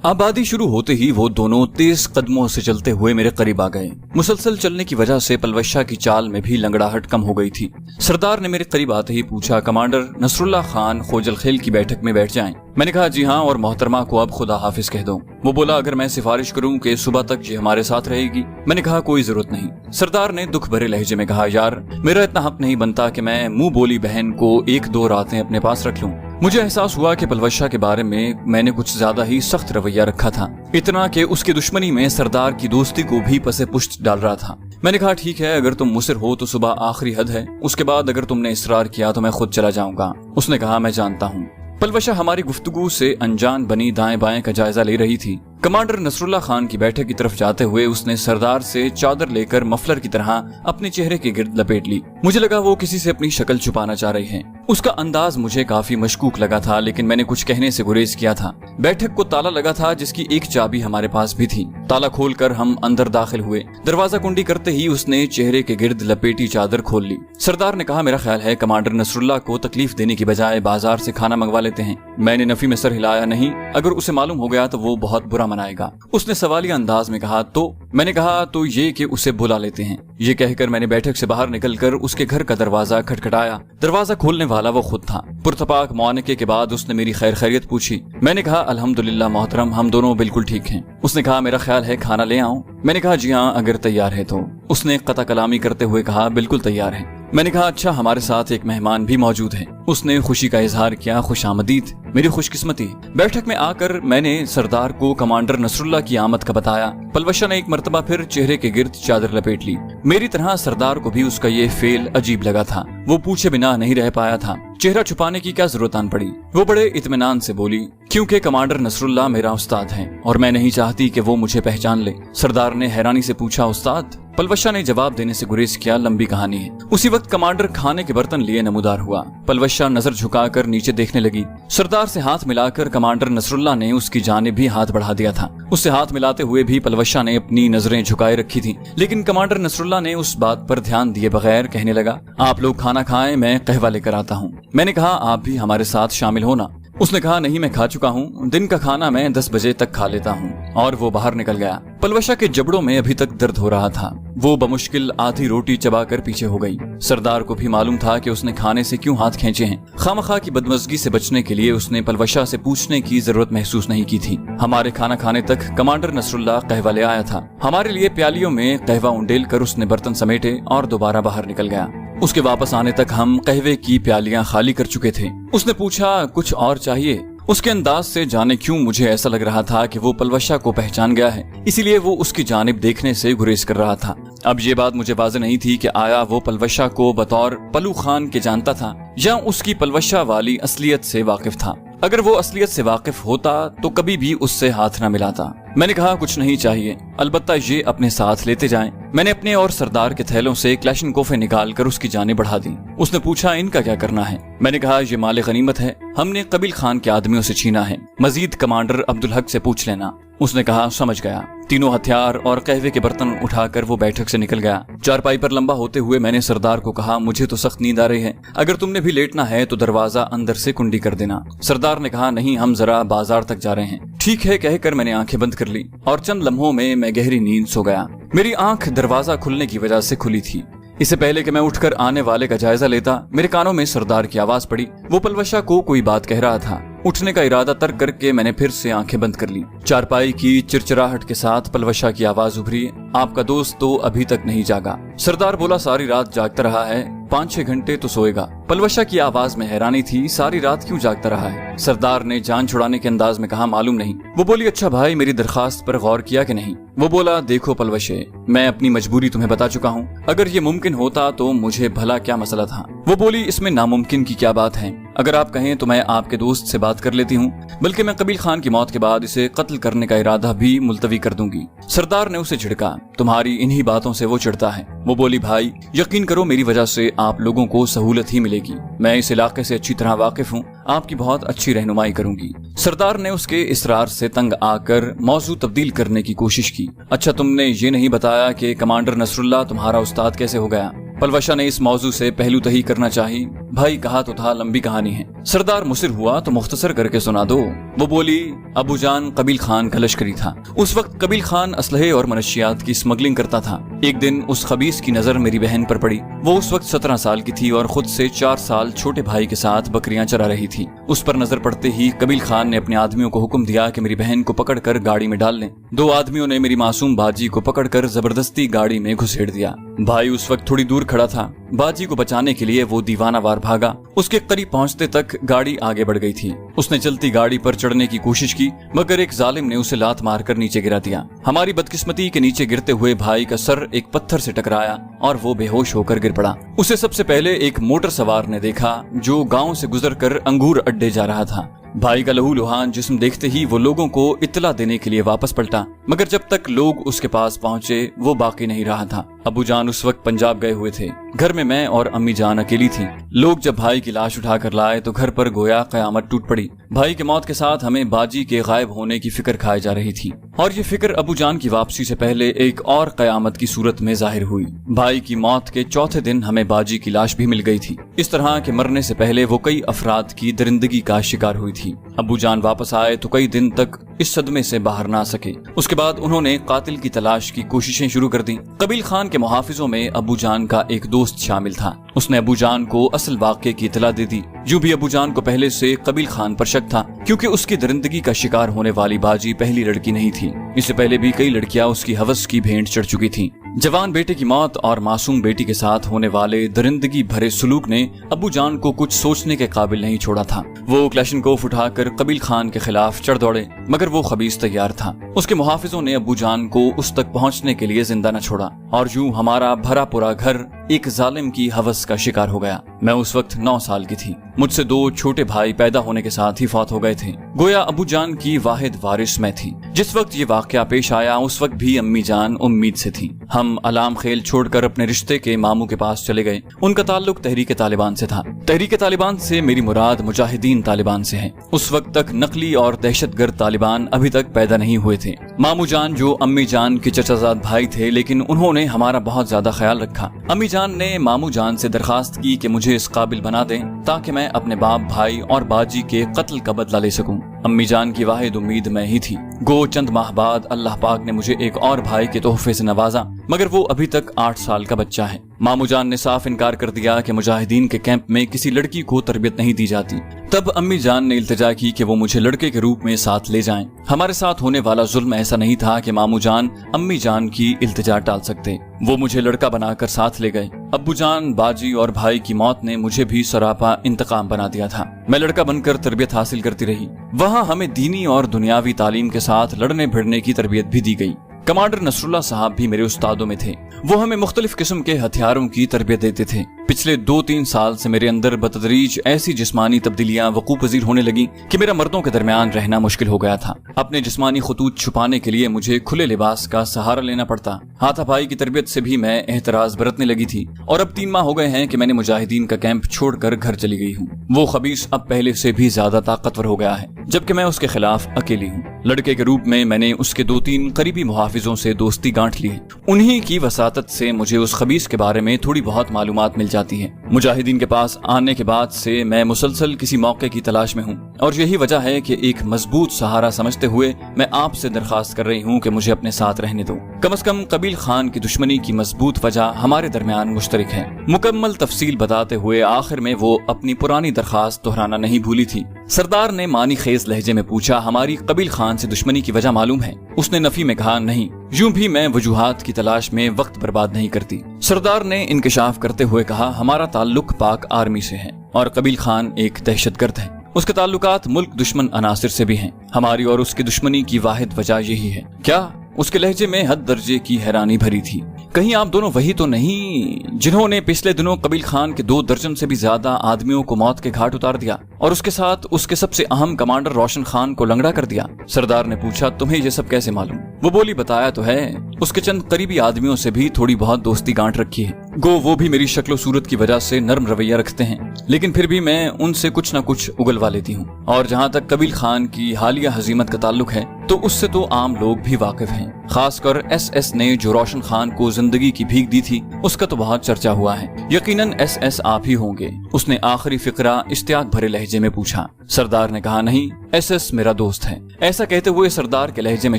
आबादी शुरू होते ही वो दोनों तेज कदमों से चलते हुए मेरे करीब आ गए। मुसलसल चलने की वजह से पलवशा की चाल में भी लंगड़ाहट कम हो गई थी। सरदार ने मेरे करीब आते ही पूछा, कमांडर नसरुल्लाह खान खोजल खेल की बैठक में बैठ जाएं। मैंने कहा जी हाँ, और मोहतरमा को अब खुदा हाफिज कह दो। वो बोला, अगर मैं सिफारिश करूं कि सुबह तक ये हमारे साथ रहेगी? मैंने कहा कोई जरूरत नहीं। सरदार ने दुख भरे लहजे में कहा, यार मेरा इतना हक नहीं बनता कि मैं मुंह बोली बहन को 1-2 रातें अपने पास रख लूं। मुझे एहसास हुआ कि पलवशा के बारे में मैंने कुछ ज्यादा ही सख्त रवैया रखा था, इतना कि उसकी दुश्मनी में सरदार की दोस्ती को भी पसे पुष्ट डाल रहा था। मैंने कहा ठीक है, अगर तुम मुसिर हो तो सुबह आखिरी हद है, उसके बाद अगर तुमने इसरार किया तो मैं खुद चला जाऊंगा। उसने कहा, मैं जानता हूँ। पलवशा हमारी गुफ्तगू से अनजान बनी दाएं बाएं का जायजा ले रही थी। कमांडर नसरुल्लाह खान की बैठक की तरफ जाते हुए उसने सरदार से चादर लेकर मफलर की तरह अपने चेहरे के गिर्द लपेट ली। मुझे लगा वो किसी से अपनी शक्ल छुपाना चाह रही है। उसका अंदाज मुझे काफी मशकूक लगा था, लेकिन मैंने कुछ कहने से गुरेज किया था। बैठक को ताला लगा था, जिसकी एक चाबी हमारे पास भी थी। ताला खोलकर हम अंदर दाखिल हुए। दरवाजा कुंडी करते ही उसने चेहरे के गिर्द लपेटी चादर खोल ली। सरदार ने कहा, मेरा ख्याल है कमांडर नसरुल्लाह को तकलीफ देने की बजाय बाजार से खाना मंगवा लेते हैं। मैंने नफी में सर हिलाया, नहीं, अगर उसे मालूम हो गया तो वो बहुत बुरा मनाएगा। उसने सवालिया अंदाज में कहा, तो मैंने कहा तो ये कि उसे बुला लेते हैं। ये कहकर मैंने बैठक से बाहर निकलकर उसके घर का दरवाजा खटखटाया। दरवाजा खोलने वाला वो खुद था। पुरतपाक मुआनके के बाद उसने मेरी खैर खैरियत पूछी। मैंने कहा, अल्हम्दुलिल्लाह मोहतरम, हम दोनों बिल्कुल ठीक हैं। उसने कहा, मेरा ख्याल है खाना ले आऊं? मैंने कहा, जी हाँ, अगर तैयार है तो। उसने कता कलामी करते हुए कहा, बिल्कुल तैयार है। मैंने कहा, अच्छा, हमारे साथ एक मेहमान भी मौजूद है। उसने खुशी का इजहार किया, खुशामदीद, मेरी खुशकिस्मती। बैठक में आकर मैंने सरदार को कमांडर नसरुल्लाह की आमद का बताया। पलवशा ने एक मर्तबा फिर चेहरे के गिर्द चादर लपेट ली। मेरी तरह सरदार को भी उसका ये फेल अजीब लगा था। वो पूछे बिना नहीं रह पाया था। चेहरा छुपाने की क्या जरूरत आन पड़ी? वो बड़े इत्मीनान से बोली, क्योंकि कमांडर नसरुल्लाह मेरा उस्ताद है और मैं नहीं चाहती कि वो मुझे पहचान ले। सरदार ने हैरानी से पूछा, उस्ताद? पलवशा ने जवाब देने से गुरेज किया, लंबी कहानी है। उसी वक्त कमांडर खाने के बर्तन लिए नमूदार हुआ। पलवशा नजर झुकाकर नीचे देखने लगी। सरदार से हाथ मिलाकर कमांडर नसरुल्लाह ने उसकी जानिब भी हाथ बढ़ा दिया था। उससे हाथ मिलाते हुए भी पलवशा ने अपनी नजरें झुकाए रखी थी, लेकिन कमांडर नसरुल्लाह ने उस बात पर ध्यान दिए बगैर कहने लगा, आप लोग खाना खाएं, मैं कहवा लेकर आता हूँ। मैंने कहा, आप भी हमारे साथ शामिल होना। उसने कहा, नहीं, मैं खा चुका हूँ, दिन का खाना मैं 10 बजे तक खा लेता हूँ। और वो बाहर निकल गया। पलवशा के जबड़ों में अभी तक दर्द हो रहा था। वो बमुश्किल आधी रोटी चबाकर पीछे हो गई। सरदार को भी मालूम था कि उसने खाने से क्यों हाथ खींचे हैं। खामखा की बदमज़गी से बचने के लिए उसने पलवशा से पूछने की जरूरत महसूस नहीं की थी। हमारे खाना खाने तक कमांडर नसरुल्लाह कहवा ले आया था। हमारे लिए प्यालियों में कहवा उंडेल कर उसने बर्तन समेटे और दोबारा बाहर निकल गया। उसके वापस आने तक हम कहवे की प्यालियां खाली कर चुके थे। उसने पूछा, कुछ और चाहिए? उसके अंदाज से जाने क्यों मुझे ऐसा लग रहा था कि वो पलवशा को पहचान गया है, इसीलिए वो उसकी जानिब देखने से गुरेज कर रहा था। अब ये बात मुझे वाज़ेह नहीं थी कि आया वो पलवशा को बतौर पलू खान के जानता था या उसकी पलवशा वाली असलियत से वाकिफ था। अगर वो असलियत से वाकिफ होता तो कभी भी उससे हाथ न मिलाता। मैंने कहा, कुछ नहीं चाहिए, अलबत्ता ये अपने साथ लेते जाएं। मैंने अपने और सरदार के थैलों से क्लैशनकोफे निकाल कर उसकी जानिब बढ़ा दी। उसने पूछा, इनका क्या करना है? मैंने कहा, ये माले गनीमत है, हमने कबील खान के आदमियों से छीना है, मजीद कमांडर अब्दुल हक से पूछ लेना। उसने कहा, समझ गया। तीनों हथियार और कहवे के बर्तन उठाकर वो बैठक से निकल गया। चारपाई पर लंबा होते हुए मैंने सरदार को कहा, मुझे तो सख्त नींद आ रही है, अगर तुमने भी लेटना है तो दरवाजा अंदर से कुंडी कर देना। सरदार ने कहा, नहीं, हम जरा बाजार तक जा रहे हैं। ठीक है कहकर मैंने आंखें बंद कर ली और चंद लम्हों में मैं गहरी नींद सो गया। मेरी आंख दरवाजा खुलने की वजह से खुली थी। इससे पहले कि मैं उठकर आने वाले का जायजा लेता, मेरे कानों में सरदार की आवाज पड़ी। वो पलवशा को कोई बात कह रहा था। उठने का इरादा तर्क करके मैंने फिर से आंखें बंद कर ली। चारपाई की चिरचिराहट के साथ पलवशा की आवाज उभरी, आपका दोस्त तो अभी तक नहीं जागा। सरदार बोला, सारी रात जागता रहा है, 5-6 घंटे तो सोएगा। पलवशा की आवाज में हैरानी थी, सारी रात क्यों जागता रहा है? सरदार ने जान छुड़ाने के अंदाज में कहा, मालूम नहीं। वो बोली, अच्छा भाई, मेरी दरखास्त पर गौर किया कि नहीं? वो बोला, देखो पलवशे, मैं अपनी मजबूरी तुम्हें बता चुका हूँ, अगर ये मुमकिन होता तो मुझे भला क्या मसला था। वो बोली, इसमें नामुमकिन की क्या बात है? अगर आप कहें तो मैं आपके दोस्त से बात कर लेती हूँ, बल्कि मैं कबील खान की मौत के बाद इसे कत्ल करने का इरादा भी मुलतवी कर दूंगी। सरदार ने उसे झिड़का, तुम्हारी इन्हीं बातों से वो चिढ़ता है। वो बोली, भाई यकीन करो, मेरी वजह से आप लोगों को सहूलत ही मिलेगी। मैं इस इलाके से अच्छी तरह वाकिफ हूँ, आपकी बहुत अच्छी रहनुमाई करूंगी। सरदार ने उसके इसरार से तंग आकर मौजू तब्दील करने की कोशिश की। अच्छा, तुमने ये नहीं बताया कि कमांडर नसरुल्लाह तुम्हारा उस्ताद कैसे हो गया? पलवशा ने इस मौजू से पहलू तही करना चाही। भाई कहा तो था लंबी कहानी है। सरदार मुसिर हुआ तो मुख्तसर करके सुना दो। वो बोली, अबू जान कबील खान का लश्करी था। उस वक्त कबील खान असलहे और मनशियात की स्मगलिंग करता था। एक दिन उस खबीस की नजर मेरी बहन पर पड़ी। वो उस वक्त 17 साल की थी और खुद से 4 साल छोटे भाई के साथ बकरियां चरा रही थी। उस पर नजर पड़ते ही कबील खान ने अपने आदमियों को हुक्म दिया कि मेरी बहन को पकड़कर गाड़ी में डाल लें। 2 आदमियों ने मेरी मासूम बाजी को पकड़कर जबरदस्ती गाड़ी में घुसेड़ दिया। भाई उस वक्त थोड़ी दूर खड़ा था। बाजी को बचाने के लिए वो दीवानावार भागा। उसके करीब पहुंचते तक गाड़ी आगे बढ़ गई थी। उसने चलती गाड़ी पर चढ़ने की कोशिश की, मगर एक जालिम ने उसे लात मारकर नीचे गिरा दिया। हमारी बदकिस्मती के नीचे गिरते हुए भाई का सर एक पत्थर से टकराया और वो बेहोश होकर गिर पड़ा। उसे सबसे पहले एक मोटर सवार ने देखा जो गांव से गुजरकर अंगूर अड्डे जा रहा था। भाई का लहूलुहान जिस्म देखते ही वो लोगों को इत्तला देने के लिए वापस पलटा, मगर जब तक लोग उसके पास पहुंचे वो बाकी नहीं रहा था। अबू जान उस वक्त पंजाब गए हुए थे। घर में मैं और अम्मी जान अकेली थी। लोग जब भाई की लाश उठाकर लाए तो घर पर गोया कयामत टूट पड़ी। भाई के मौत के साथ हमें बाजी के गायब होने की फिक्र खाई जा रही थी और ये फिक्र अबू जान की वापसी से पहले एक और कयामत की सूरत में जाहिर हुई। भाई की मौत के चौथे दिन हमें बाजी की लाश भी मिल गई थी। इस तरह के मरने से पहले वो कई अफराद की दरिंदगी का शिकार हुई थी। अबू जान वापस आए तो कई दिन तक इस सदमे से बाहर ना सके। उसके बाद उन्होंने कातिल की तलाश की कोशिशें शुरू कर दी। कबील खान के मुहाफिजों में अबू जान का एक दोस्त शामिल था। उसने अबू जान को असल वाक़े की इतला दे दी। यूं भी अबू जान को पहले से कबील खान पर शक था, क्योंकि उसकी दरिंदगी का शिकार होने वाली बाजी पहली लड़की नहीं थी। इससे पहले भी कई लड़कियां उसकी हवस की भेंट चढ़ चुकी थीं। जवान बेटे की मौत और मासूम बेटी के साथ होने वाले दरिंदगी भरे सुलूक ने अबू जान को कुछ सोचने के काबिल नहीं छोड़ा था। वो क्लैशनकोफ उठाकर कबील खान के खिलाफ चढ़ दौड़े, मगर वो खबीस तैयार था। उसके मुहाफिजों ने अबू जान को उस तक पहुंचने के लिए जिंदा न छोड़ा और यूं हमारा भरा पूरा घर एक जालिम की हवस का शिकार हो गया। मैं उस वक्त 9 साल की थी। मुझसे 2 छोटे भाई पैदा होने के साथ ही फौत हो गए थे। गोया अबू जान की वाहिद वारिस मैं थी। जिस वक्त ये वाकया पेश आया उस वक्त भी अम्मी जान उम्मीद से थी। हम अलाम खेल छोड़कर अपने रिश्ते के मामू के पास चले गए। उनका ताल्लुक तहरीक तालिबान से था। तहरीक तालिबान से मेरी मुराद मुजाहिदीन तालिबान से है। उस वक्त तक नकली और दहशतगर्द तालिबान अभी तक पैदा नहीं हुए थे। मामू जान जो अम्मी जान के चचाजाद भाई थे, लेकिन उन्होंने हमारा बहुत ज्यादा ख्याल रखा। अम्मी जान ने मामू जान से दरखास्त की कि मुझे इस काबिल बना दें ताकि मैं अपने बाप, भाई और बाजी के कत्ल का बदला ले सकूं। अम्मी जान की वाहिद उम्मीद मैं ही थी। गो चंद माह बाद अल्लाह पाक ने मुझे एक और भाई के तोहफे से नवाजा, मगर वो अभी तक 8 साल का बच्चा है। मामू जान ने साफ इनकार कर दिया कि मुजाहिदीन के कैंप में किसी लड़की को तरबियत नहीं दी जाती। तब अम्मी जान ने इल्तिजा की कि वो मुझे लड़के के रूप में साथ ले जाएं। हमारे साथ होने वाला जुल्म ऐसा नहीं था कि मामू जान अम्मी जान की इल्तिजा टाल सकते। वो मुझे लड़का बनाकर साथ ले गए। अब्बू जान, बाजी और भाई की मौत ने मुझे भी सरापा इंतकाम बना दिया था। मैं लड़का बनकर तरबियत हासिल करती रही। वहाँ हमें दीनी और दुनियावी तालीम के साथ लड़ने भिड़ने की तरबियत भी दी गई। कमांडर नसरुल्लाह साहब भी मेरे उस्तादों में थे। वो हमें मुख्तलिफ किस्म के हथियारों की तरबियत देते थे। पिछले 2-3 साल से मेरे अंदर बतदरीज ऐसी जिस्मानी तब्दीलियां वकूफ पजीर होने लगी कि मेरा मर्दों के दरमियान रहना मुश्किल हो गया था। अपने जिस्मानी खतूत छुपाने के लिए मुझे खुले लिबास का सहारा लेना पड़ता। हाथापाई की तरबियत से भी मैं एहतराज बरतने लगी थी और अब 3 माह हो गए हैं कि मैंने मुजाहिदीन का कैंप छोड़कर घर चली गई हूँ। वो खबीस अब पहले से भी ज्यादा ताकतवर हो गया है, जबकि मैं उसके खिलाफ अकेली हूँ। लड़के के रूप में मैंने उसके 2-3 करीबी मुहाफिजों से दोस्ती गांठ ली है। उन्हीं की वसातत से मुझे उस खबीस के बारे में थोड़ी बहुत मालूमात मिल जाती है। मुजाहिदीन के पास आने के बाद से मैं मुसलसल किसी मौके की तलाश में हूँ और यही वजह है कि एक मजबूत सहारा समझते हुए मैं आपसे दरखास्त कर रही हूँ कि मुझे अपने साथ रहने दो। कम से कम कबील खान की दुश्मनी की मजबूत वजह हमारे दरमियान मुश्तरक है। मुकम्मल तफसील बताते हुए आखिर में वो अपनी पुरानी दरखास्त दोहराना नहीं भूली थी। सरदार ने मानी खेज लहजे में पूछा, हमारी कबील खान से दुश्मनी की वजह मालूम है? उसने नफी में कहा, नहीं। यूं भी मैं वजूहात की तलाश में वक्त बर्बाद नहीं करती। सरदार ने इंकशाफ करते हुए कहा, हमारा ताल्लुक पाक आर्मी से है और कबील खान एक दहशतगर्द है। उसके ताल्लुकात मुल्क दुश्मन अनासिर से भी हैं। हमारी और उसकी दुश्मनी की वाहिद वजह यही है। क्या? उसके लहजे में हद दर्जे की हैरानी भरी थी। कहीं आप दोनों वही तो नहीं जिन्होंने पिछले दिनों कबील खान के 2 दर्जन से भी ज्यादा आदमियों को मौत के घाट उतार दिया? और उसके साथ उसके सबसे अहम कमांडर रोशन खान को लंगड़ा कर दिया। सरदार ने पूछा, तुम्हें ये सब कैसे मालूम? वो बोली, बताया तो है, उसके चंद करीबी आदमियों से भी थोड़ी बहुत दोस्ती गांठ रखी है। गो वो भी मेरी शक्लो सूरत की वजह से नरम रवैया रखते हैं, लेकिन फिर भी मैं उनसे कुछ न कुछ उगलवा लेती हूँ। और जहाँ तक कबील खान की हालिया हजीमत का ताल्लुक है तो उससे तो आम लोग भी वाकिफ हैं। खासकर SS ने जो रोशन खान को जिंदगी की भीख दी थी उसका तो बहुत चर्चा हुआ है। यकीनन SS आप ही होंगे, उसने आखिरी फिक्रा इश्तियाक भरे लहजे में पूछा। सरदार ने कहा, नहीं, SS मेरा दोस्त है। ऐसा कहते हुए सरदार के लहजे में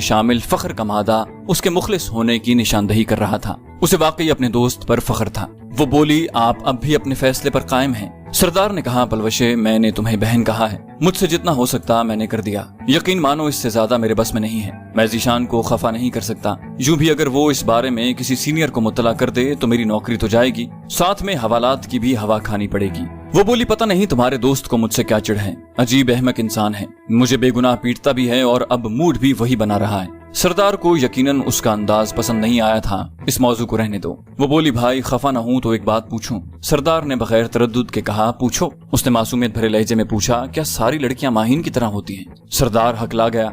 शामिल फख्र का मादा उसके मुखलिस होने की निशानदही कर रहा था। उसे वाकई अपने दोस्त पर फख्र था। वो बोली, आप अब भी अपने फैसले पर कायम हैं? सरदार ने कहा, पलवशे, मैंने तुम्हें बहन कहा है, मुझसे जितना हो सकता मैंने कर दिया। यकीन मानो इससे ज्यादा मेरे बस में नहीं है। मैं जीशान को खफा नहीं कर सकता। यूं भी अगर वो इस बारे में किसी सीनियर को मुत्तला कर दे तो मेरी नौकरी तो जाएगी, साथ में हवालात की भी हवा खानी पड़ेगी। वो बोली, पता नहीं तुम्हारे दोस्त को मुझसे क्या चिढ़ है, अजीब अहमक इंसान है, मुझे बेगुनाह पीटता भी है और अब मूड भी वही बना रहा है। सरदार को यकीनन उसका अंदाज पसंद नहीं आया था। इस मौजू को रहने दो। वो बोली, भाई खफा न हूं तो एक बात पूछूं? सरदार ने बगैर तरद्दुद के कहा, पूछो। उसने मासूमियत भरे लहजे में पूछा, क्या सारी लड़कियां माहीन की तरह होती हैं? सरदार हकला गया,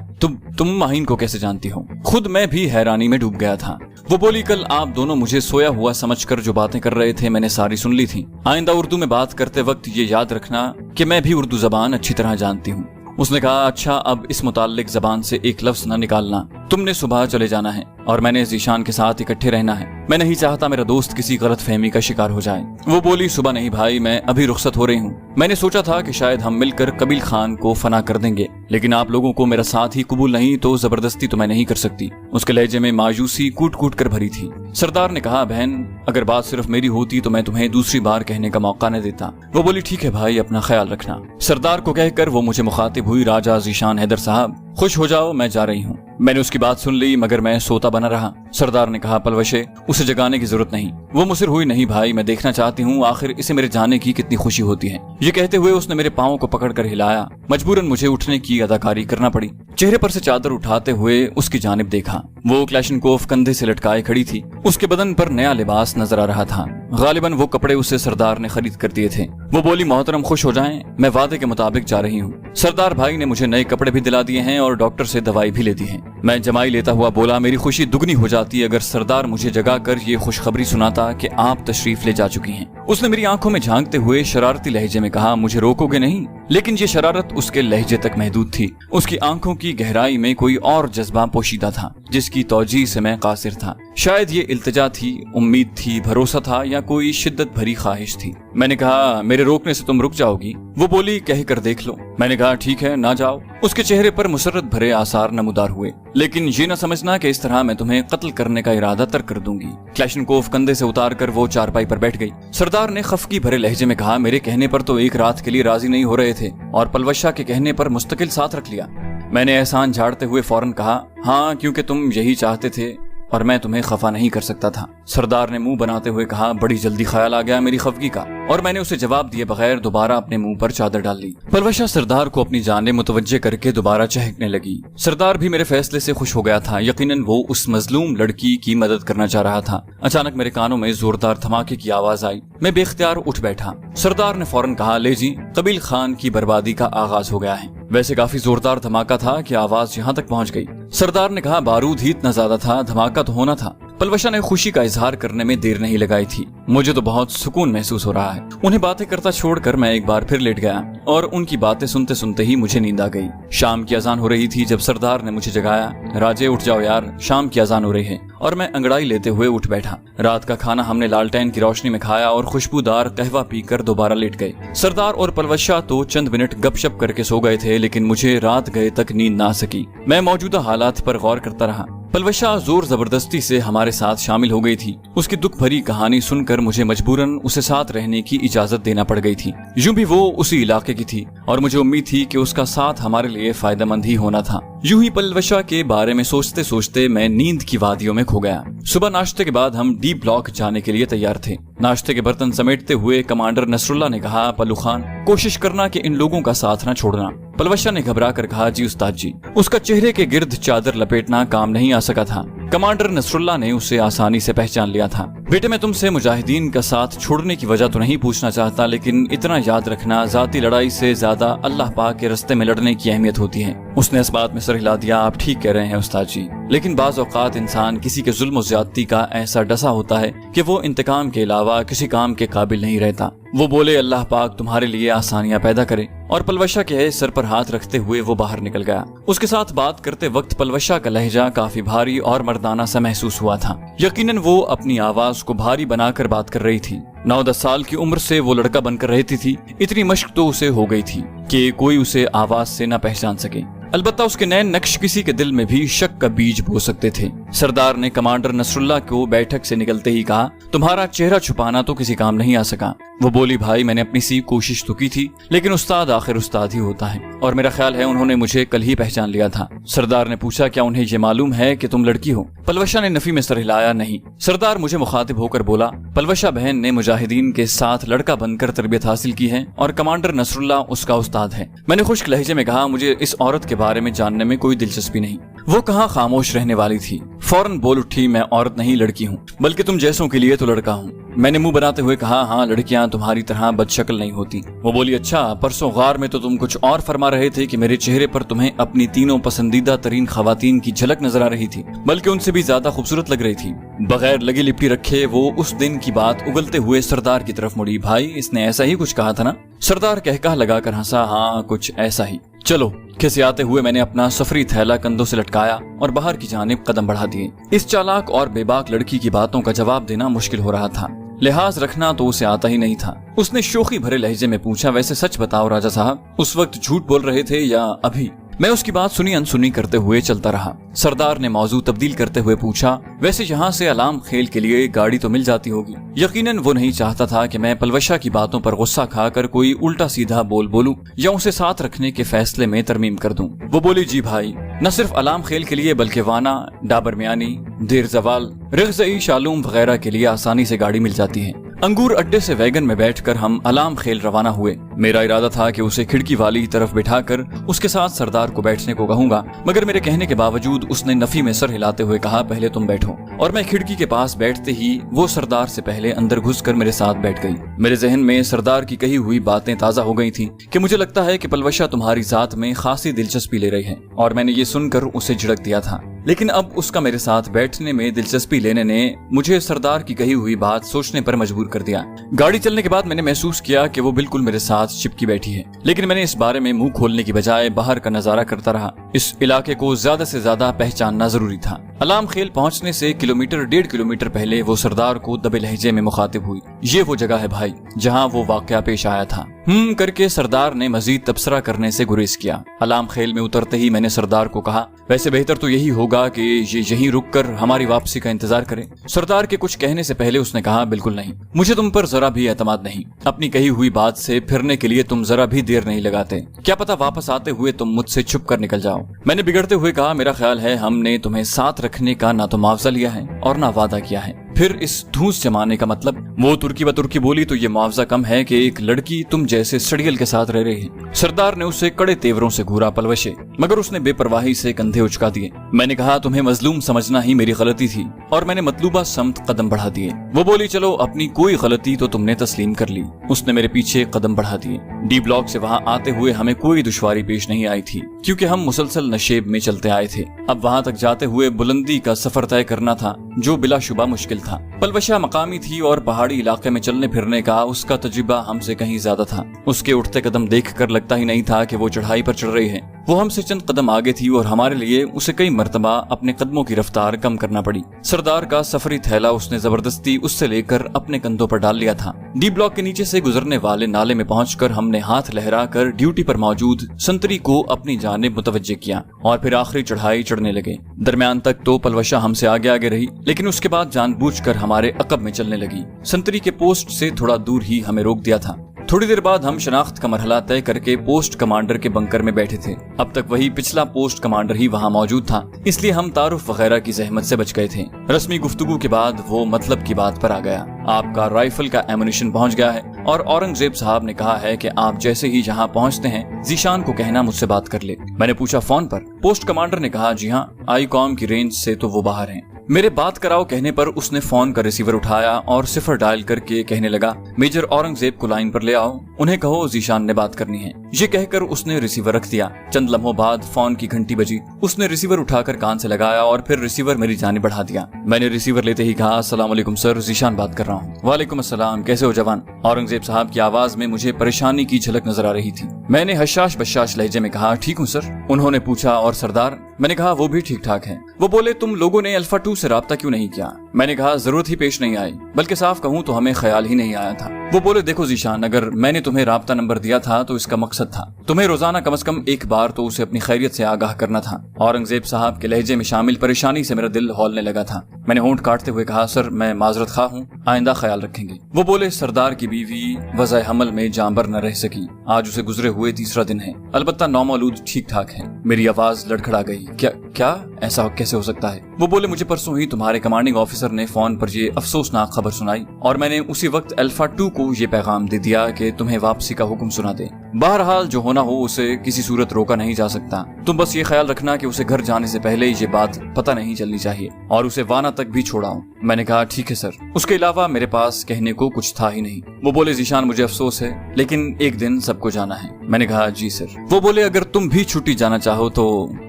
तुम माहीन को कैसे जानती हो? खुद मैं भी हैरानी में डूब गया था। वो बोली, कल आप दोनों मुझे सोया हुआ समझकर जो बातें कर रहे थे मैंने सारी सुन ली थी। आइंदा उर्दू में बात करते वक्त ये याद रखना कि मैं भी उर्दू जबान अच्छी तरह जानती हूँ। उसने कहा, अच्छा, अब इस मुताल्लिक जबान से एक लफ्ज न निकालना। तुमने सुबह चले जाना है और मैंने जीशान के साथ इकट्ठे रहना है। मैं नहीं चाहता मेरा दोस्त किसी गलत फहमी का शिकार हो जाए। वो बोली, सुबह नहीं भाई, मैं अभी रुखसत हो रही हूँ। मैंने सोचा था कि शायद हम मिलकर कबील खान को फना कर देंगे, लेकिन आप लोगों को मेरा साथ ही कबूल नहीं तो जबरदस्ती तो मैं नहीं कर सकती। उसके लहजे में मायूसी कूट कूट कर भरी थी। सरदार ने कहा, बहन, अगर बात सिर्फ मेरी होती तो मैं तुम्हें दूसरी बार कहने का मौका न देता। वो बोली, ठीक है भाई, अपना ख्याल रखना। सरदार को कहकर वो मुझे मुखातिब हुई, राजा ज़ीशान हैदर साहब, खुश हो जाओ, मैं जा रही हूँ। मैंने उसकी बात सुन ली मगर मैं सोता बना रहा। सरदार ने कहा, पलवशे, उसे जगाने की जरूरत नहीं। वो मुसिर हुई, नहीं भाई, मैं देखना चाहती हूँ आखिर इसे मेरे जाने की कितनी खुशी होती है। ये कहते हुए उसने मेरे पाँव को पकड़कर हिलाया। मजबूरन मुझे उठने की अदाकारी करना पड़ी। चेहरे पर से चादर उठाते हुए उसकी जानिब देखा। वो क्लैशनकोफ कंधे से लटकाए खड़ी थी। उसके बदन पर नया लिबास नजर आ रहा था। गालिबन वो कपड़े उसे सरदार ने खरीद कर दिए थे। वो बोली, मोहतरम खुश हो जाएं, मैं वादे के मुताबिक जा रही हूँ। सरदार भाई ने मुझे नए कपड़े भी दिला दिए हैं और डॉक्टर से दवाई भी ले दी है। मैं जमाई लेता हुआ बोला, मेरी खुशी दुगनी हो जाती अगर सरदार मुझे जगा कर ये खुशखबरी सुनाता कि आप तशरीफ ले जा चुकी हैं। उसने मेरी आंखों में झांकते हुए शरारती लहजे में कहा, मुझे रोकोगे नहीं? लेकिन ये शरारत उसके लहजे तक महदूद थी। उसकी आंखों की गहराई में कोई और जज्बा पोशीदा था जिसकी तौजीह से मैं कासिर था। शायद ये इल्तिजा थी, उम्मीद थी, भरोसा था या कोई शिद्दत भरी ख्वाहिश थी। मैंने कहा, मेरे रोकने से तुम रुक जाओगी? वो बोली, कह कर देख लो। मैंने कहा, ठीक है, ना जाओ। उसके चेहरे पर मुसर्रत भरे आसार नमूदार हुए, लेकिन ये न समझना कि इस तरह मैं तुम्हें कत्ल करने का इरादा तर्क कर दूंगी। क्लैशनकोफ कंधे से उतार कर वो चारपाई पर बैठ गई। सरदार ने खफकी भरे लहजे में कहा, मेरे कहने पर तो एक रात के लिए राजी नहीं हो रहे थे और पलवशा के कहने पर मुस्तकिल साथ रख लिया। मैंने एहसान झाड़ते हुए फौरन कहा, हाँ, क्योंकि तुम यही चाहते थे और मैं तुम्हें खफा नहीं कर सकता था। सरदार ने मुंह बनाते हुए कहा, बड़ी जल्दी ख्याल आ गया मेरी खफगी का, और मैंने उसे जवाब दिए बगैर दोबारा अपने मुंह पर चादर डाल ली। पलवशा सरदार को अपनी जाने मुतवज्जे करके दोबारा चहकने लगी। सरदार भी मेरे फैसले से खुश हो गया था। यकीनन वो उस मजलूम लड़की की मदद करना चाह रहा था। अचानक मेरे कानों में जोरदार धमाके की आवाज आई। मैं बेख्तियार उठ बैठा। सरदार ने फौरन कहा, ले जी, कबील खान की बर्बादी का आगाज हो गया है। वैसे काफी जोरदार धमाका था कि आवाज यहाँ तक पहुँच गई। सरदार ने कहा, बारूद ही इतना ज्यादा था, धमाका तो होना था। पलवशा ने खुशी का इजहार करने में देर नहीं लगाई थी। मुझे तो बहुत सुकून महसूस हो रहा है। उन्हें बातें करता छोड़कर मैं एक बार फिर लेट गया और उनकी बातें सुनते सुनते ही मुझे नींद आ गई। शाम की अजान हो रही थी जब सरदार ने मुझे जगाया। राजे, उठ जाओ यार, शाम की अजान हो रही है। और मैं अंगड़ाई लेते हुए उठ बैठा। रात का खाना हमने लालटेन की रोशनी में खाया और खुशबूदार कहवा पीकर दोबारा लेट गए। सरदार और पलवशा तो चंद मिनट गपशप करके सो गए थे, लेकिन मुझे रात गए तक नींद ना सकी। मैं मौजूदा हालात पर गौर करता रहा। पलवशा जोर जबरदस्ती से हमारे साथ शामिल हो गई थी। उसकी दुख भरी कहानी सुनकर मुझे मजबूरन उसे साथ रहने की इजाजत देना पड़ गई थी। यूं भी वो उसी इलाके की थी और मुझे उम्मीद थी कि उसका साथ हमारे लिए फायदेमंद ही होना था। यूं ही पलवशा के बारे में सोचते सोचते मैं नींद की वादियों में खो गया। सुबह नाश्ते के बाद हम डी ब्लॉक जाने के लिए तैयार थे। नाश्ते के बर्तन समेटते हुए कमांडर नसरुल्लाह ने कहा, पल्लू खान, कोशिश करना कि इन लोगों का साथ न छोड़ना। पलवशा ने घबरा कर कहा, जी उस्ताद जी। उसका चेहरे के गिर्द चादर लपेटना काम नहीं आ सका था। कमांडर नसरुल्लाह ने उसे आसानी से पहचान लिया था। बेटे, मैं तुमसे मुजाहिदीन का साथ छोड़ने की वजह तो नहीं पूछना चाहता, लेकिन इतना याद रखना, जाती लड़ाई से ज्यादा अल्लाह पाक के रास्ते में लड़ने की अहमियत होती है। उसने इस बात में सर हिला दिया। आप ठीक कह रहे हैं उस्ताद जी, लेकिन बाज़ औक़ात इंसान किसी के जुल्म और ज्यादती का ऐसा डसा होता है कि वो इंतकाम के अलावा किसी काम के काबिल नहीं रहता। वो बोले, अल्लाह पाक तुम्हारे लिए आसानियां पैदा करे, और पलवशा के सर पर हाथ रखते हुए वो बाहर निकल गया। उसके साथ बात करते वक्त पलवशा का लहजा काफी भारी और मर्दाना सा महसूस हुआ था। यकीनन वो अपनी आवाज को भारी बनाकर बात कर रही थी। 9-10 साल की उम्र से वो लड़का बनकर रहती थी। इतनी मश्क तो उसे हो गई थी कि कोई उसे आवाज से न पहचान सके। अलबत्ता उसके नैन नक्श किसी के दिल में भी शक का बीज बो सकते थे। सरदार ने कमांडर नसरुल्लाह को बैठक से निकलते ही कहा, तुम्हारा चेहरा छुपाना तो किसी काम नहीं आ सका। वो बोली, भाई मैंने अपनी सी कोशिश तो की थी, लेकिन उस्ताद आखिर उस्ताद ही होता है, और मेरा ख्याल है उन्होंने मुझे कल ही पहचान लिया था। सरदार ने पूछा, क्या उन्हें ये मालूम है कि तुम लड़की हो? पलवशा ने नफी में सर हिलाया, नहीं। सरदार मुझे मुखातिब होकर बोला, पलवशा बहन ने मुजाहिदीन के साथ लड़का बनकर तरबियत हासिल की है और कमांडर नसरुल्लाह उसका उस्ताद है। मैंने खुश्क लहजे में कहा, मुझे इस औरत के बारे में जानने में कोई दिलचस्पी नहीं। वो कहाँ खामोश रहने वाली थी, फौरन बोल उठी, मैं औरत नहीं लड़की हूँ, बल्कि तुम जैसों के लिए तो लड़का हूँ। मैंने मुंह बनाते हुए कहा, हाँ लड़कियां तुम्हारी तरह बदशक्ल नहीं होती। वो बोली, अच्छा, परसों गार में तो तुम कुछ और फरमा रहे थे कि मेरे चेहरे पर तुम्हें अपनी तीनों पसंदीदा तरीन खवातीन की झलक नजर आ रही थी, बल्कि उनसे भी ज्यादा खूबसूरत लग रही थी। बगैर लगी लिपटी रखे वो उस दिन की बात उगलते हुए सरदार की तरफ मुड़ी। भाई, इसने ऐसा ही कुछ कहा था ना? सरदार कहकहा लगाकर हंसा, हाँ कुछ ऐसा ही। चलो। खिसियाते हुए मैंने अपना सफरी थैला कंधों से लटकाया और बाहर की जानिब कदम बढ़ा दिए। इस चालाक और बेबाक लड़की की बातों का जवाब देना मुश्किल हो रहा था। लिहाज रखना तो उसे आता ही नहीं था। उसने शोखी भरे लहजे में पूछा, वैसे सच बताओ राजा साहब, उस वक्त झूठ बोल रहे थे या अभी? मैं उसकी बात सुनी अनसुनी करते हुए चलता रहा। सरदार ने मौजू तब्दील करते हुए पूछा, वैसे यहाँ से अलाम खेल के लिए गाड़ी तो मिल जाती होगी? यकीनन वो नहीं चाहता था कि मैं पलवशा की बातों पर गुस्सा खाकर कोई उल्टा सीधा बोल बोलूं या उसे साथ रखने के फैसले में तरमीम कर दूं। वो बोली, जी भाई, न सिर्फ अलाम खेल के लिए बल्कि वाना, डाबर मियानी, देर जवाल, रिग़्ज़ई, शालूम वगैरह के लिए आसानी से गाड़ी मिल जाती है। अंगूर अड्डे से वैगन में बैठकर हम अलाम खेल रवाना हुए। मेरा इरादा था कि उसे खिड़की वाली तरफ बिठाकर उसके साथ सरदार को बैठने को कहूंगा, मगर मेरे कहने के बावजूद उसने नफी में सर हिलाते हुए कहा, पहले तुम बैठो। और मैं खिड़की के पास बैठते ही वो सरदार से पहले अंदर घुसकर मेरे साथ बैठ गई। मेरे जहन में सरदार की कही हुई बातें ताजा हो गई थी कि मुझे लगता है कि पलवशा तुम्हारी जात में खासी दिलचस्पी ले रही है, और मैंने ये सुनकर उसे झिड़क दिया था। लेकिन अब उसका मेरे साथ बैठने में दिलचस्पी लेने ने मुझे सरदार की कही हुई बात सोचने पर मजबूर कर दिया। गाड़ी चलने के बाद मैंने महसूस किया कि वो बिल्कुल मेरे साथ चिपकी बैठी है, लेकिन मैंने इस बारे में मुंह खोलने की बजाय बाहर का नजारा करता रहा। इस इलाके को ज्यादा से ज्यादा पहचानना जरूरी था। अलाम खेल पहुंचने से किलोमीटर 1.5 किलोमीटर पहले वो सरदार को दबे लहजे में मुखातिब हुई, ये वो जगह है भाई जहाँ वो वाकया पेश आया था। करके सरदार ने मजीद तबसरा करने से गुरेज किया। अलाम खेल में उतरते ही मैंने सरदार को कहा, वैसे बेहतर तो यही होगा कि ये यहीं रुककर हमारी वापसी का इंतजार करें। सरदार के कुछ कहने से पहले उसने कहा, बिल्कुल नहीं, मुझे तुम पर जरा भी एतमाद नहीं। अपनी कही हुई बात से फिरने के लिए तुम जरा भी देर नहीं लगाते। क्या पता वापस आते हुए तुम मुझसे छुप कर निकल जाओ। मैंने बिगड़ते हुए कहा, मेरा ख्याल है हमने तुम्हें साथ रखने का ना तो मुआवजा लिया है और ना वादा किया है, फिर इस धूस जमाने का मतलब? वो तुर्की बतुर्की बोली, तो ये मुआवजा कम है कि एक लड़की तुम जैसे सड़ियल के साथ रह रही है। सरदार ने उसे कड़े तेवरों से घूरा पलवशे, मगर उसने बेपरवाही से कंधे उचका दिए। मैंने कहा, तुम्हें मजलूम समझना ही मेरी गलती थी, और मैंने मतलूबा समत कदम बढ़ा दिए। वो बोली, चलो अपनी कोई गलती तो तुमने तस्लीम कर ली। उसने मेरे पीछे कदम बढ़ा दिए। डी ब्लॉक से वहाँ आते हुए हमें कोई दुश्वारी पेश नहीं आई थी, क्योंकि हम मुसलसल नशेब में चलते आए थे। अब वहाँ तक जाते हुए बुलंदी का सफर तय करना था, जो बिलाशुबा मुश्किल था। पलवशा मकामी थी और पहाड़ी इलाके में चलने फिरने का उसका तजुर्बा हमसे कहीं ज्यादा था। उसके उठते कदम देखकर लगता ही नहीं था कि वो चढ़ाई पर चढ़ रही है। वो हमसे चंद कदम आगे थी और हमारे लिए उसे कई मर्तबा अपने कदमों की रफ्तार कम करना पड़ी। सरदार का सफरी थैला उसने जबरदस्ती उससे लेकर अपने कंधों पर डाल लिया था। डी ब्लॉक के नीचे से गुजरने वाले नाले में पहुंचकर हमने हाथ लहराकर ड्यूटी पर मौजूद संतरी को अपनी जानिब मुतवज्जे किया और फिर आखिरी चढ़ाई चढ़ने लगे। दरमियान तक तो पलवशा हमसे आगे आगे रही, लेकिन उसके बाद जानबूझकर हमारे अकब में चलने लगी। संतरी के पोस्ट से थोड़ा दूर ही हमें रोक दिया था। थोड़ी देर बाद हम शनाख्त का मरहला तय करके पोस्ट कमांडर के बंकर में बैठे थे। अब तक वही पिछला पोस्ट कमांडर ही वहाँ मौजूद था, इसलिए हम तारुफ वगैरह की जहमत से बच गए थे। रस्मी गुफ्तगू के बाद वो मतलब की बात पर आ गया। आपका राइफल का एमुनिशन पहुँच गया है और औरंगजेब साहब ने कहा है कि आप जैसे ही यहाँ पहुँचते हैं जीशान को कहना मुझसे बात कर ले। मैंने पूछा, फोन पर? पोस्ट कमांडर ने कहा, जी हाँ, आई कॉम की रेंज से तो वो बाहर हैं। मेरे बात कराओ कहने पर उसने फोन का रिसीवर उठाया और 0 डायल करके कहने लगा, मेजर औरंगजेब को लाइन पर ले आओ, उन्हें कहो जीशान ने बात करनी है। ये कहकर उसने रिसीवर रख दिया। चंद लम्हों बाद फोन की घंटी बजी। उसने रिसीवर उठाकर कान से लगाया और फिर रिसीवर मेरी जानिब बढ़ा दिया। मैंने रिसीवर लेते ही कहा, अस्सलाम वालेकुम सर, जीशान बात कर रहा हूँ। वालेकुम अस्सलाम, कैसे हो जवान? औरंगजेब साहब की आवाज में मुझे परेशानी की झलक नजर आ रही थी। मैंने हशाश बशाश लहजे में कहा, ठीक हूँ सर। उन्होंने पूछा, और सरदार? मैंने कहा, वो भी ठीक ठाक है। वो बोले, तुम लोगों ने अल्फा 2 से राब्ता क्यों नहीं किया? मैंने कहा, जरूरत ही पेश नहीं आई, बल्कि साफ कहूँ तो हमें ख्याल ही नहीं आया था। वो बोले, देखो जीशान, अगर मैंने तुम्हें राब्ता नंबर दिया था तो इसका मकसद था तुम्हें रोजाना कम से कम एक बार तो उसे अपनी खैरियत से आगाह करना था। औरंगजेब साहब के लहजे में शामिल परेशानी से मेरा दिल हौलने लगा था। मैंने होंठ काटते हुए कहा, सर मैं माजरत खा हूँ, आइंदा ख्याल रखेंगे। वो बोले, सरदार की बीवी वज़ाए हमल में जांबर न रह सकी, आज उसे गुजरे हुए 3रा दिन है, अलबत्ता नौमौलूद ठीक ठाक है। मेरी आवाज लड़खड़ा गई। क्या ऐसा कैसे हो सकता है? वो बोले, मुझे परसों ही तुम्हारे कमांडिंग ऑफिसर ने फोन पर ये अफसोसनाक खबर सुनाई और मैंने उसी वक्त अल्फा 2 को ये पैगाम दे दिया कि तुम्हें वापसी का हुक्म सुना दे। बहरहाल जो होना हो उसे किसी सूरत रोका नहीं जा सकता। तुम बस ये ख्याल रखना कि उसे घर जाने से पहले ये बात पता नहीं चलनी चाहिए और उसे वाना तक भी छोड़ाओ। मैंने कहा, ठीक है सर। उसके अलावा मेरे पास कहने को कुछ था ही नहीं। वो बोले, जीशान मुझे अफसोस है, लेकिन एक दिन सबको जाना है। मैंने कहा, जी सर। वो बोले, अगर तुम भी छुट्टी जाना चाहो तो?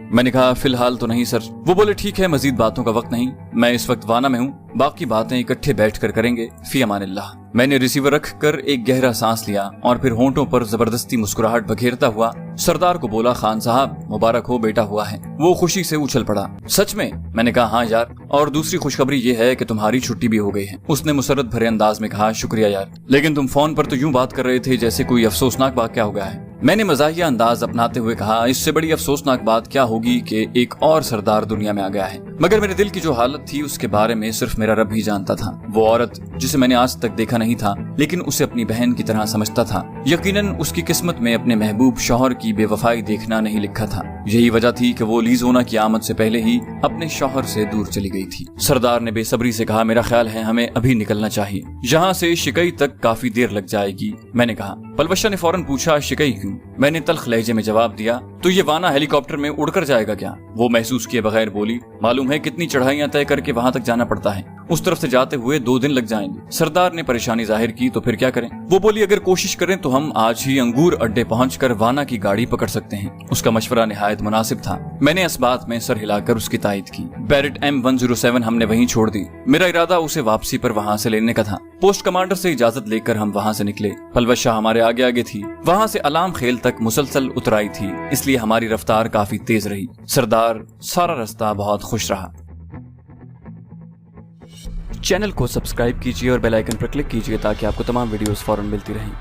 मैंने कहा, फिलहाल तो नहीं सर। वो बोले, ठीक है, मजीद बातों का वक्त नहीं, मैं इस वक्त वाना में हूँ, बाकी बातें इकट्ठे बैठ कर करेंगे, फी अमानिल्लाह। मैंने रिसीवर रख कर एक गहरा सांस लिया और फिर होंठों पर जबरदस्ती मुस्कुराहट बखेरता हुआ सरदार को बोला, खान साहब मुबारक हो, बेटा हुआ है। वो खुशी से उछल पड़ा। सच में? मैंने कहा, हाँ यार, और दूसरी खुशखबरी ये है कि तुम्हारी छुट्टी भी हो गई है। उसने मुसरत भरे अंदाज में कहा, शुक्रिया यार, लेकिन तुम फोन पर तो यूं बात कर रहे थे जैसे कोई अफसोसनाक वाकया हो गया है। मैंने मजाहिया अंदाज अपनाते हुए कहा, इससे बड़ी अफसोसनाक बात क्या होगी कि एक और सरदार दुनिया में आ गया है। मगर मेरे दिल की जो हालत थी उसके बारे में सिर्फ मेरा रब ही जानता था। वो औरत जिसे मैंने आज तक देखा नहीं था लेकिन उसे अपनी बहन की तरह समझता था, यकीनन उसकी किस्मत में अपने महबूब शौहर की बेवफाई देखना नहीं लिखा था। यही वजह थी कि वो लीजोना की आमद से पहले ही अपने शौहर से दूर चली गई थी। सरदार ने बेसब्री से कहा, मेरा ख्याल है हमें अभी निकलना चाहिए, यहाँ से शिकई तक काफी देर लग जाएगी। मैंने कहा। पलवशा ने फौरन पूछा, शिकई क्यों? मैंने तल्ख लहजे में जवाब दिया, तो ये वाना हेलीकॉप्टर में उड़कर जाएगा क्या? वो महसूस किए बगैर बोली, मालूम है कितनी चढ़ाइयां तय करके वहां तक जाना पड़ता है, उस तरफ से जाते हुए 2 दिन लग जाएंगे। सरदार ने परेशानी जाहिर की, तो फिर क्या करें? वो बोली, अगर कोशिश करें तो हम आज ही अंगूर अड्डे पहुंचकर वाना की गाड़ी पकड़ सकते हैं। उसका मशवरा निहायत मुनासिब था। मैंने इस बात में सर हिलाकर उसकी तायद की। बैरेट M107 हमने वहीं छोड़ दी। मेरा इरादा उसे वापसी पर वहां से लेने का था। पोस्ट कमांडर से इजाजत लेकर हम वहां से निकले। पलवशा हमारे आगे आगे थी। वहां से अलाम खेल तक मुसलसल उतराई थी, इसलिए हमारी रफ्तार काफी तेज रही। सरदार सारा रास्ता बहुत खुश रहा। चैनल को सब्सक्राइब कीजिए और बेल आइकन पर क्लिक कीजिए ताकि आपको तमाम वीडियोस फौरन मिलती रहें।